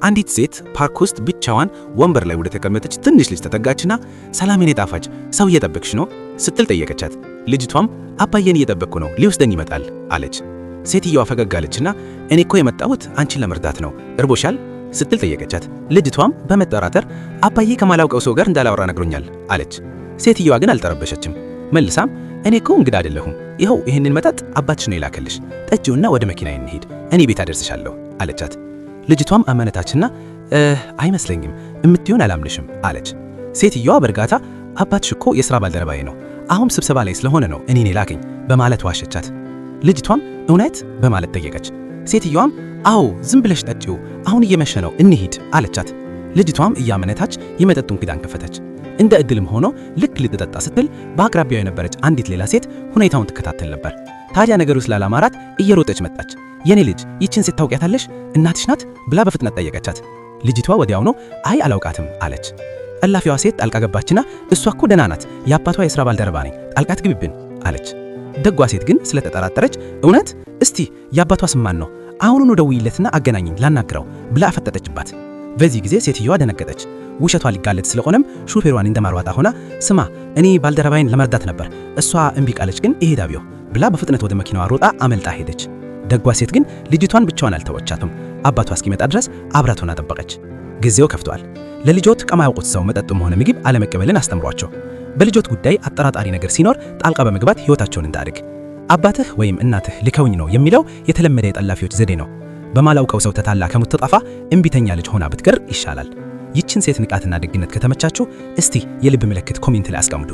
አንዲት ሴት ፓርክ ውስጥ ብቻዋን ወንበር ላይ ወደ ተቀመጠች ትንሽ ልጅ ተጠጋችና ሰላም የኔ ጣፋጭ ሰው እየጠበቅሽ ነው ስትል ጠየቀቻት። ልጅቷም አባዬን እየጠበቅኩ ነው ሊወስደኝ ይመጣል አለች። ሴትየዋ ፈገግ አለችና እኔ እኮ የመጣሁት አንቺን ለመርዳት ነው እርቦሻል ስትል ጠየቀቻት። ልጅቷም በመጠራጠር አባዬ ከማላውቀው ሰው ጋር እንዳላወራ ነግሮኛል አለች። ሴትየዋ ግን አልጠረበሸችም። መልሳም እኔ እኮ እንግዳ አይደለሁም ይኸው ይህንን መጠጥ አባትሽ ነው የላከልሽ ጠጪውና ወደ መኪናዬ እንሂድ እኔ ቤት አደርስሻለሁ አለቻት። ልጅቷም አመነታችና አይመስለኝም እምትሆን አላምንሽም አለች። ሴትየዋ በእርጋታ አባትሽ እኮ የሥራ ባልደረባዬ ነው አሁን ስብሰባ ላይ ስለሆነ ነው እኔን የላከኝ በማለት ዋሸቻት። ልጅቷም እውነት በማለት ጠየቀች። ሴትየዋም አዎ ዝም ብለሽ ጠጪው አሁን እየመሸ ነው እንሂድ አለቻት። ልጅቷም እያመነታች የመጠጡን ክዳን ከፈተች። እንደ ዕድልም ሆኖ ልክ ልትጠጣ ስትል በአቅራቢያው የነበረች አንዲት ሌላ ሴት ሁኔታውን ትከታተል ነበር። ታዲያ ነገሩ ስላላማራት እየሮጠች መጣች። የኔ ልጅ ይችን ሴት ታውቂያታለሽ? እናትሽ ናት ብላ በፍጥነት ጠየቀቻት። ልጅቷ ወዲያውኑ አይ አላውቃትም አለች። ጠላፊዋ ሴት ጣልቃ ገባችና እሷ እኮ ደህና ናት የአባቷ የሥራ ባልደረባ ነኝ ጣልቃ ትግቢብን አለች። ደጓ ሴት ግን ስለተጠራጠረች እውነት እስቲ የአባቷ ስም ማን ነው? አሁኑኑ ደውይለትና አገናኝኝ ላናግረው ብላ አፈጠጠችባት። በዚህ ጊዜ ሴትየዋ ደነገጠች። ውሸቷ ሊጋለጥ ስለሆነም ሹፌሯን እንደማርዋጣ ሆና ስማ እኔ ባልደረባይን ለመርዳት ነበር እሷ እምቢ ቃለች ግን እሄዳለሁ ብላ በፍጥነት ወደ መኪናዋ ሮጣ አመልጣ ሄደች። ደጓ ሴት ግን ልጅቷን ብቻዋን አልተወቻትም። አባቷ እስኪመጣ ድረስ አብራት ሆና ጠበቀች። ጊዜው ከፍቷል። ለልጆት ከማያውቁት ሰው መጠጥም ሆነ ምግብ አለመቀበልን አስተምሯቸው። በልጆት ጉዳይ አጠራጣሪ ነገር ሲኖር ጣልቃ በመግባት ሕይወታቸውን እንዳያድግ። አባትህ ወይም እናትህ ልከውኝ ነው የሚለው የተለመደ የጠላፊዎች ዘዴ ነው። በማላውቀው ሰው ተታላ ከምትጠፋ እምቢተኛ ልጅ ሆና ብትቀር ይሻላል። ይችን ሴት ንቃትና ደግነት ከተመቻችሁ እስቲ የልብ ምልክት ኮሜንት ላይ አስቀምጡ።